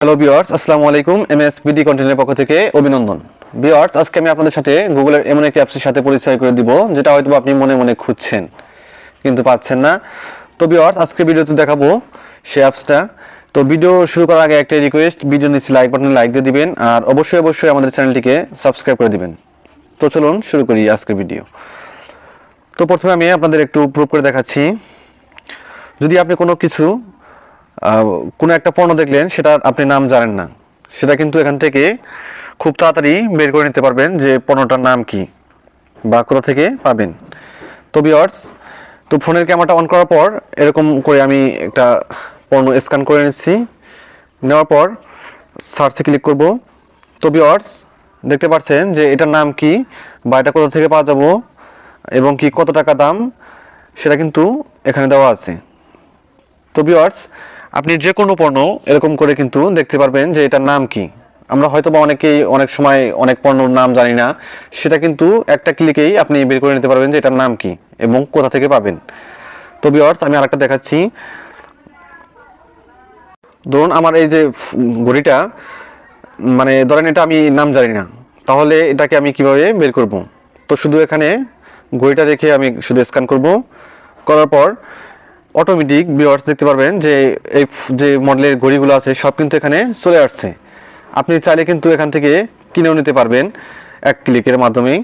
Hello viewers, আসসালামু আলাইকুম। এমএসবিডি কন্টেন্টের পক্ষ থেকে অভিনন্দন। ভিউয়ার্স, আজকে আমি আপনাদের সাথে গুগলের এমন একটি অ্যাপসের সাথে পরিচয় করে দিব যেটা হয়তো আপনি মনে মনে খুঁজছেন কিন্তু পাচ্ছেন না। তো ভিউয়ার্স, আজকে ভিডিওতে দেখাবো সেই অ্যাপসটা। তো ভিডিও শুরু করার আগে একটা রিকোয়েস্ট, ভিডিও নিচে লাইক বাটনে লাইক দিয়ে দিবেন আর অবশ্যই আমাদের চ্যানেলটিকে সাবস্ক্রাইব করে দিবেন। তো চলুন শুরু করি আজকের ভিডিও। তো প্রথমে আমি আপনাদের একটু প্রুভ করে দেখাচ্ছি। যদি আপনি কোনো একটা পণ্য দেখলেন, সেটা আপনি নাম জানেন না, সেটা কিন্তু এখান থেকে খুব তাড়াতাড়ি বের করে নিতে পারবেন যে পণ্যটার নাম কি বা কোথা থেকে পাবেন। তো ভিউয়ার্স, তো ফোনের ক্যামেরাটা অন করার পর এরকম করে আমি একটা পণ্য স্ক্যান করে নিচ্ছি। নেওয়ার পর সার্চে ক্লিক করব। তো ভিউয়ার্স, দেখতে পাচ্ছেন যে এটার নাম কি বা এটা কোথা থেকে পাওয়া যাব এবং কি কত টাকা দাম সেটা কিন্তু এখানে দেওয়া আছে। তো ভিউয়ার্স, আপনি যে কোনো পণ্য এরকম করে কিন্তু দেখতে পারবেন যে এটার নাম কি। আমরা হয়তো বা অনেকেই অনেক সময় অনেক পণ্যর নাম জানি না, সেটা কিন্তু একটা ক্লিকেই আপনি বের করে নিতে পারবেন যে এটার নাম কি এবং কোথা থেকে পাবেন। তো ভিউয়ার্স, আমি আরেকটা দেখাচ্ছি। ধরুন আমার এই যে ঘড়িটা, মানে ধরেন এটা আমি নাম জানি না, তাহলে এটাকে আমি কিভাবে বের করব? তো শুধু এখানে ঘড়িটা রেখে আমি শুধু স্ক্যান করব। করার পর অটোমেটিক ভিউয়ার্স দেখতে পারবেন যে এই যে মডেলের ঘড়িগুলো আছে সব কিন্তু এখানে চলে আসছে। আপনি চাইলে কিন্তু এখান থেকে কিনেও নিতে পারবেন এক ক্লিকের মাধ্যমেই।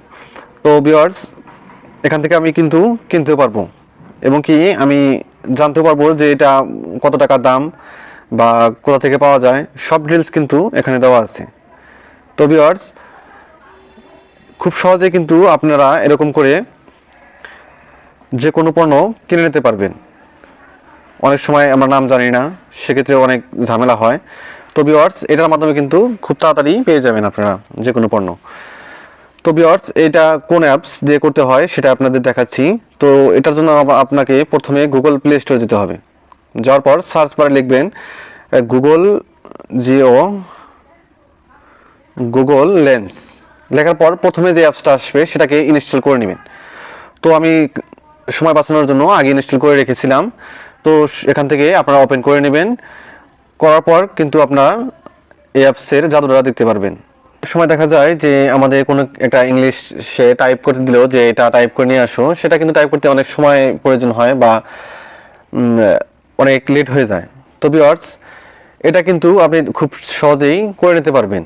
তো ভিউয়ার্স, এখান থেকে আমি কিন্তু কিনতেও পারবো এবং কি আমি জানতেও পারবো যে এটা কত টাকা দাম বা কোথা থেকে পাওয়া যায়, সব ডিটেলস কিন্তু এখানে দেওয়া আছে। তো ভিউয়ার্স, খুব সহজে কিন্তু আপনারা এরকম করে যে কোনো পণ্য কিনে নিতে পারবেন। অনেক সময় আমরা নাম জানি না, সেক্ষেত্রে অনেক ঝামেলা হয়। তো ভিউয়ার্স, এটার মাধ্যমে কিন্তু খুব তাড়াতাড়ি পেয়ে যাবেন আপনারা যে কোনো পণ্য। তো ভিউয়ার্স, এটা কোন অ্যাপস দিয়ে করতে হয় সেটা আপনাদের দেখাচ্ছি। তো এটার জন্য আপনাকে প্রথমে গুগল প্লে স্টোরে যেতে হবে। যাওয়ার পর সার্চ বারে লিখবেন গুগল জিও গুগল লেন্স। লেখার পর প্রথমে যে অ্যাপসটা আসবে সেটাকে ইনস্টল করে নেবেন। তো আমি সময় বাঁচানোর জন্য আগে ইনস্টল করে রেখেছিলাম। তো এখান থেকে আপনারা ওপেন করে নেবেন। করার পর কিন্তু আপনারা এই অ্যাপসের জাদুটা দেখতে পারবেন। সময় দেখা যায় যে আমাদের কোনো একটা ইংলিশ সে টাইপ করতে দিলেও যে এটা টাইপ করে নিয়ে আসো, সেটা কিন্তু টাইপ করতে অনেক সময় প্রয়োজন হয় বা অনেক লেট হয়ে যায়। তো ভিউয়ার্স, এটা কিন্তু আপনি খুব সহজেই করে নিতে পারবেন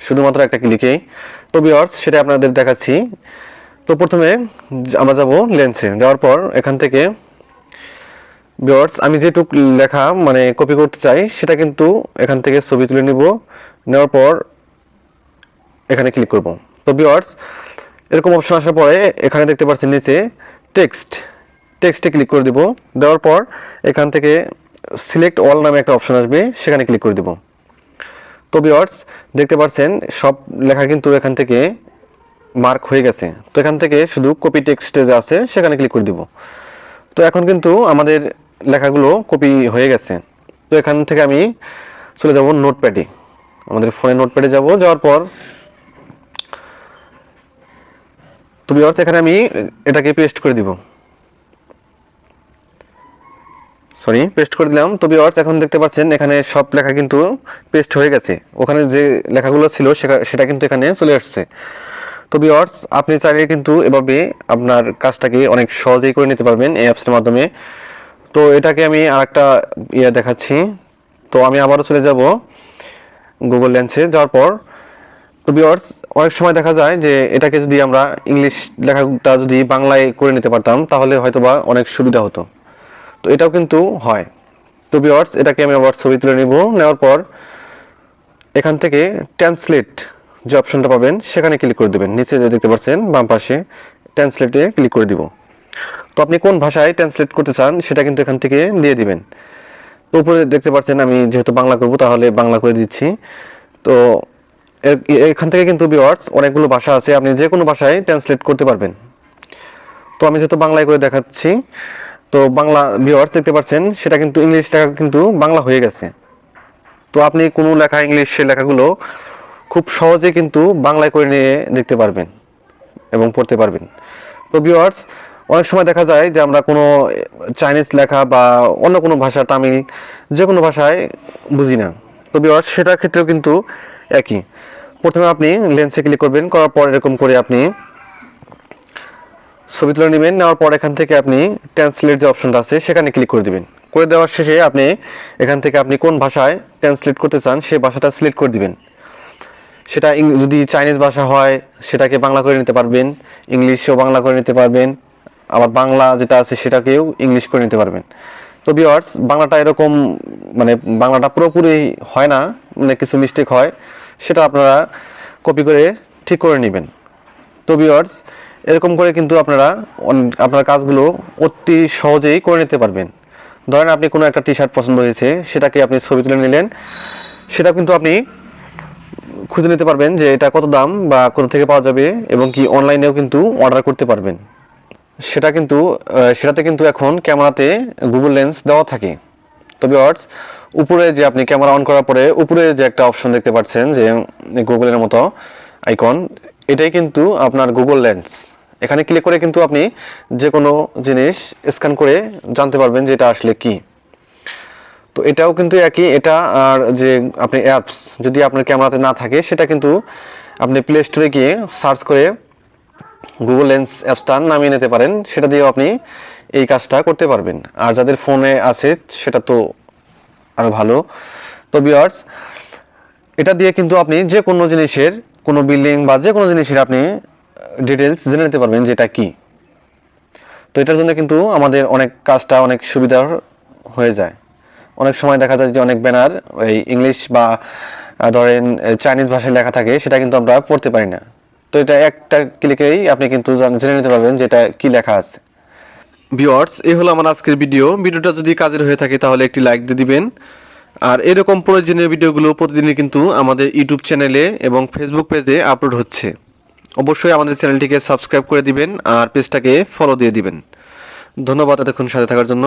শুধুমাত্র একটা ক্লিকেই। তো ভিউয়ার্স, সেটা আপনাদের দেখাচ্ছি। তো প্রথমে আমরা যাব লেন্সে। যাওয়ার পর এখান থেকে ভিউয়ার্স, আমি যেটুক লেখা মানে কপি করতে চাই সেটা কিন্তু এখান থেকে ছবি তুলে নিব। নেওয়ার পর এখানে ক্লিক করব। তো ভিউয়ার্স, এরকম অপশন আসার পরে এখানে দেখতে পাচ্ছেন নিচে টেক্সটে ক্লিক করে দিব। দেওয়ার পর এখান থেকে সিলেক্ট অল নামে একটা অপশন আসবে, সেখানে ক্লিক করে দিব। তো ভিউয়ার্স, দেখতে পাচ্ছেন সব লেখা কিন্তু এখান থেকে মার্ক হয়ে গেছে। তো এখান থেকে শুধু কপি টেক্সটে যা আছে সেখানে ক্লিক করে দিব। তো এখন কিন্তু আমাদের লেখাগুলো কপি হয়ে গেছে। তো এখান থেকে আমি চলে যাব নোটপ্যাডে, আমাদের ফোনে নোটপ্যাডে যাব। যাওয়ার পর তো ভিউয়ার্স, এখানে আমি এটাকে পেস্ট করে দিব, পেস্ট করে দিলাম। তো ভিউয়ার্স, এখন দেখতে পাচ্ছেন এখানে সব লেখা কিন্তু পেস্ট হয়ে গেছে। ওখানে যে লেখাগুলো ছিল সেটা কিন্তু এখানে চলে আসছে। তো ভিউয়ার্স, আপনি চাইলে কিন্তু এভাবে আপনার কাজটাকে অনেক সহজেই করে নিতে পারবেন এই অ্যাপসের মাধ্যমে। তো এটাকে আমি আরেকটা দেখাচ্ছি। তো আমি আবারও চলে যাব গুগল লেন্সে। যাওয়ার পর তো ভিউয়ার্স, অনেক সময় দেখা যায় যে এটাকে যদি আমরা ইংলিশ লেখাটা যদি বাংলায় করে নিতে পারতাম তাহলে হয়তোবা অনেক সুবিধা হতো। তো এটাও কিন্তু হয়। তো ভিউয়ার্স, এটাকে আমি আবার ছবি তুলে নিব। নেওয়ার পর এখান থেকে ট্রান্সলেট যে অপশনটা পাবেন সেখানে ক্লিক করে দেবেন। নিচে যে দেখতে পাচ্ছেন বাম পাশে ট্রান্সলেটে ক্লিক করে দিব। তো আপনি কোন ভাষায় ট্রান্সলেট করতে চান সেটা কিন্তু এখান থেকে দিয়ে দিবেন। তো উপরে দেখতে পাচ্ছেন আমি যেহেতু বাংলা করব তাহলে বাংলা করে দিচ্ছি। তো এখান থেকে কিন্তু ভিউয়ার্স অনেকগুলো ভাষা আছে, আপনি যে কোনো ভাষায় ট্রান্সলেট করতে পারবেন। তো আমি যেহেতু বাংলায় করে দেখাচ্ছি, তো বাংলা ভিউয়ার্স দেখতে পাচ্ছেন সেটা কিন্তু ইংলিশ লেখা কিন্তু বাংলা হয়ে গেছে। তো আপনি কোনো লেখা ইংলিশের লেখাগুলো খুব সহজে কিন্তু বাংলায় করে নিয়ে দেখতে পারবেন এবং পড়তে পারবেন। তো ভিউয়ার্স, অনেক সময় দেখা যায় যে আমরা কোনো চাইনিজ লেখা বা অন্য কোনো ভাষা, তামিল, যে কোনো ভাষায় বুঝি না। তো ভিউয়ার্স সেটার ক্ষেত্রেও কিন্তু একই। প্রথমে আপনি লেন্সে ক্লিক করবেন, করার পর এরকম করে আপনি ছবি তুলে নেবেন। নেওয়ার পর এখান থেকে আপনি ট্রান্সলেট যে অপশনটা আছে সেখানে ক্লিক করে দিবেন। করে দেওয়ার শেষে আপনি এখান থেকে আপনি কোন ভাষায় ট্রান্সলেট করতে চান সেই ভাষাটা সিলেক্ট করে দিবেন। সেটা যদি চাইনিজ ভাষা হয় সেটাকে বাংলা করে নিতে পারবেন, ইংলিশেও বাংলা করে নিতে পারবেন, আবার বাংলা যেটা আছে সেটাকেও ইংলিশ করে নিতে পারবেন। তো ভিউয়ার্স বাংলাটা এরকম মানে বাংলাটা পুরোপুরি হয় না, মানে কিছু মিস্টেক হয়, সেটা আপনারা কপি করে ঠিক করে নেবেন। তো ভিউয়ার্স এরকম করে কিন্তু আপনারা আপনার কাজগুলো অতি সহজেই করে নিতে পারবেন। ধরেন আপনি কোনো একটা টি শার্ট পছন্দ হয়েছে, সেটাকে আপনি ছবি তুলে নিলেন, সেটা কিন্তু আপনি খুঁজে নিতে পারবেন যে এটা কত দাম বা কোথা থেকে পাওয়া যাবে, এবং কি অনলাইনেও কিন্তু অর্ডার করতে পারবেন। সেটাতে কিন্তু এখন ক্যামেরাতে গুগল লেন্স দেওয়া থাকে। তো ভিউয়ার্স উপরে যে আপনি ক্যামেরা অন করার পরে উপরে যে একটা অপশন দেখতে পাচ্ছেন যে গুগলের মতো আইকন, এটাই কিন্তু আপনার গুগল লেন্স। এখানে ক্লিক করে কিন্তু আপনি যে কোনো জিনিস স্ক্যান করে জানতে পারবেন যে এটা আসলে কি। তো এটাও কিন্তু একই। এটা আর যে আপনি অ্যাপস যদি আপনার ক্যামেরাতে না থাকে, সেটা কিন্তু আপনি প্লে স্টোরে গিয়ে সার্চ করে গুগল লেন্স অ্যাপসটা নামিয়ে নিতে পারেন, সেটা দিয়েও আপনি এই কাজটা করতে পারবেন। আর যাদের ফোনে আছে সেটা তো আরও ভালো। তো ভিউয়ার্স এটা দিয়ে কিন্তু আপনি যে কোনো জিনিসের, কোনো বিল্ডিং বা যে কোনো জিনিসের আপনি ডিটেলস জেনে নিতে পারবেন যেটা কি। তো এটার জন্য কিন্তু আমাদের অনেক কাজটা অনেক সুবিধার হয়ে যায়। অনেক সময় দেখা যায় যে অনেক ব্যানার ওই ইংলিশ বা ধরেন চাইনিজ ভাষায় লেখা থাকে, সেটা কিন্তু আমরা পড়তে পারি না। তো এটা একটা ক্লিকেই আপনি কিন্তু জেনে নিতে পারবেন যে এটা কি লেখা আছে। ভিউয়ার্স এই হলো আমার আজকের ভিডিওটা যদি কাজের হয়ে থাকে তাহলে একটি লাইক দিয়ে দিবেন। আর এরকম প্রয়োজনীয় ভিডিওগুলো প্রতিদিনই কিন্তু আমাদের ইউটিউব চ্যানেলে এবং ফেসবুক পেজে আপলোড হচ্ছে। অবশ্যই আমাদের চ্যানেলটিকে সাবস্ক্রাইব করে দিবেন আর পেজটাকে ফলো দিয়ে দিবেন। ধন্যবাদ এতক্ষণ সাথে থাকার জন্য।